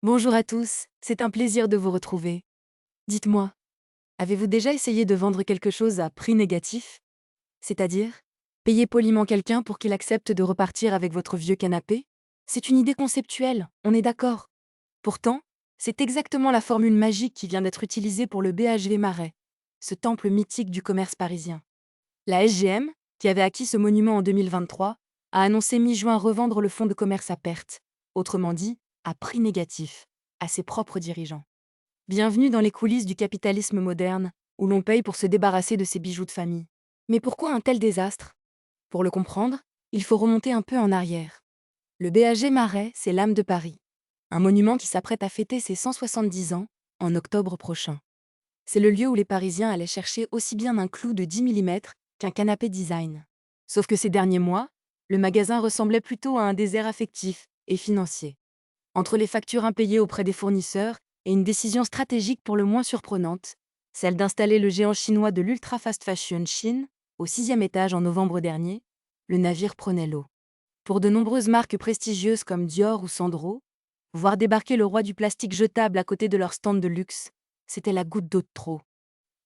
Bonjour à tous, c'est un plaisir de vous retrouver. Dites-moi, avez-vous déjà essayé de vendre quelque chose à prix négatif? C'est-à-dire, payer poliment quelqu'un pour qu'il accepte de repartir avec votre vieux canapé? C'est une idée conceptuelle, on est d'accord. Pourtant, c'est exactement la formule magique qui vient d'être utilisée pour le BHV Marais, ce temple mythique du commerce parisien. La SGM, qui avait acquis ce monument en 2023, a annoncé mi-juin revendre le fonds de commerce à perte, autrement dit, à prix négatif, à ses propres dirigeants. Bienvenue dans les coulisses du capitalisme moderne, où l'on paye pour se débarrasser de ses bijoux de famille. Mais pourquoi un tel désastre? Pour le comprendre, il faut remonter un peu en arrière. Le BHG Marais, c'est l'âme de Paris. Un monument qui s'apprête à fêter ses 170 ans en octobre prochain. C'est le lieu où les Parisiens allaient chercher aussi bien un clou de 10 mm qu'un canapé design. Sauf que ces derniers mois, le magasin ressemblait plutôt à un désert affectif et financier. Entre les factures impayées auprès des fournisseurs et une décision stratégique pour le moins surprenante, celle d'installer le géant chinois de l'ultra fast fashion Chine au 6e étage en novembre dernier, le navire prenait l'eau. Pour de nombreuses marques prestigieuses comme Dior ou Sandro, voir débarquer le roi du plastique jetable à côté de leur stand de luxe, c'était la goutte d'eau de trop.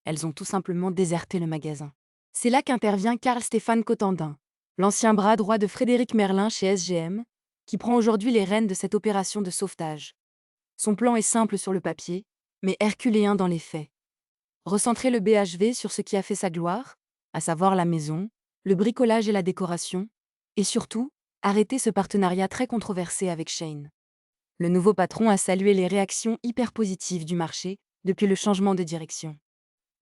Elles ont tout simplement déserté le magasin. C'est là qu'intervient Karl-Stéphane Cotandin, l'ancien bras droit de Frédéric Merlin chez SGM, qui prend aujourd'hui les rênes de cette opération de sauvetage. Son plan est simple sur le papier, mais herculéen dans les faits. Recentrer le BHV sur ce qui a fait sa gloire, à savoir la maison, le bricolage et la décoration, et surtout, arrêter ce partenariat très controversé avec Shein. Le nouveau patron a salué les réactions hyper positives du marché depuis le changement de direction.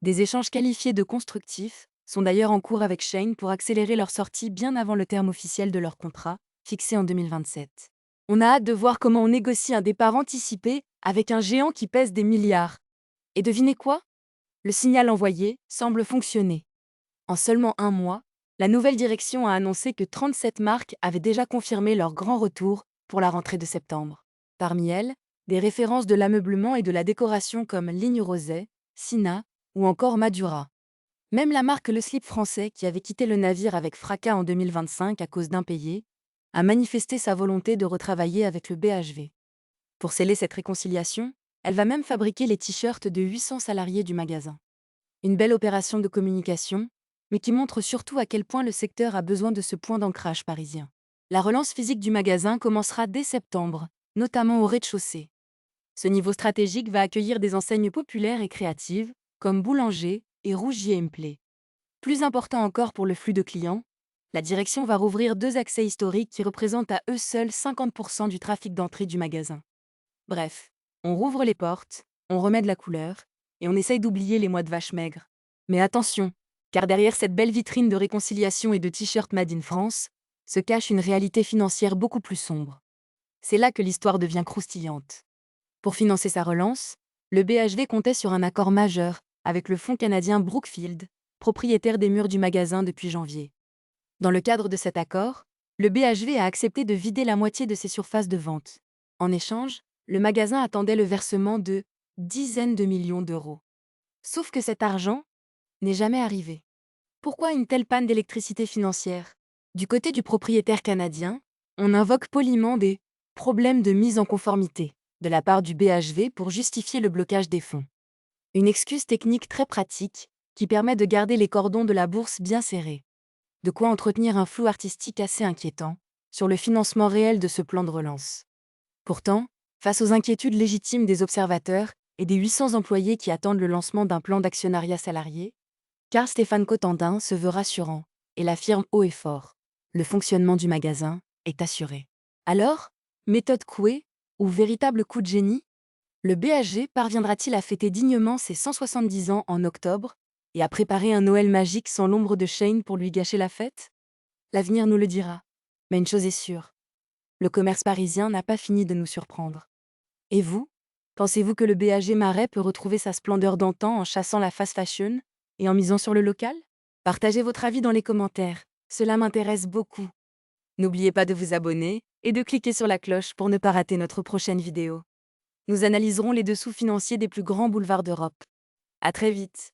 Des échanges qualifiés de constructifs sont d'ailleurs en cours avec Shein pour accélérer leur sortie bien avant le terme officiel de leur contrat, fixé en 2027. On a hâte de voir comment on négocie un départ anticipé avec un géant qui pèse des milliards. Et devinez quoi? Le signal envoyé semble fonctionner. En seulement un mois, la nouvelle direction a annoncé que 37 marques avaient déjà confirmé leur grand retour pour la rentrée de septembre. Parmi elles, des références de l'ameublement et de la décoration comme Ligne Roset, Sina ou encore Madura. Même la marque Le Slip français, qui avait quitté le navire avec fracas en 2025 à cause d'impayés, a manifesté sa volonté de retravailler avec le BHV. Pour sceller cette réconciliation, elle va même fabriquer les t-shirts de 800 salariés du magasin. Une belle opération de communication, mais qui montre surtout à quel point le secteur a besoin de ce point d'ancrage parisien. La relance physique du magasin commencera dès septembre, notamment au rez-de-chaussée. Ce niveau stratégique va accueillir des enseignes populaires et créatives, comme Boulanger et Rougier Play. Plus important encore pour le flux de clients, la direction va rouvrir 2 accès historiques qui représentent à eux seuls 50% du trafic d'entrée du magasin. Bref, on rouvre les portes, on remet de la couleur, et on essaye d'oublier les mois de vache maigre. Mais attention, car derrière cette belle vitrine de réconciliation et de t-shirts made in France, se cache une réalité financière beaucoup plus sombre. C'est là que l'histoire devient croustillante. Pour financer sa relance, le BHV comptait sur un accord majeur avec le fonds canadien Brookfield, propriétaire des murs du magasin depuis janvier. Dans le cadre de cet accord, le BHV a accepté de vider la moitié de ses surfaces de vente. En échange, le magasin attendait le versement de dizaines de millions d'euros. Sauf que cet argent n'est jamais arrivé. Pourquoi une telle panne d'électricité financière? Du côté du propriétaire canadien, on invoque poliment des problèmes de mise en conformité de la part du BHV pour justifier le blocage des fonds. Une excuse technique très pratique qui permet de garder les cordons de la bourse bien serrés. De quoi entretenir un flou artistique assez inquiétant sur le financement réel de ce plan de relance. Pourtant, face aux inquiétudes légitimes des observateurs et des 800 employés qui attendent le lancement d'un plan d'actionnariat salarié, Karl-Stéphane Cotandin se veut rassurant et l'affirme haut et fort. Le fonctionnement du magasin est assuré. Alors, méthode Coué ou véritable coup de génie? Le BHG parviendra-t-il à fêter dignement ses 170 ans en octobre et à préparer un Noël magique sans l'ombre de Shein pour lui gâcher la fête? L'avenir nous le dira. Mais une chose est sûre, le commerce parisien n'a pas fini de nous surprendre. Et vous? Pensez-vous que le BHG Marais peut retrouver sa splendeur d'antan en chassant la fast fashion et en misant sur le local? Partagez votre avis dans les commentaires, cela m'intéresse beaucoup. N'oubliez pas de vous abonner et de cliquer sur la cloche pour ne pas rater notre prochaine vidéo. Nous analyserons les dessous financiers des plus grands boulevards d'Europe. À très vite!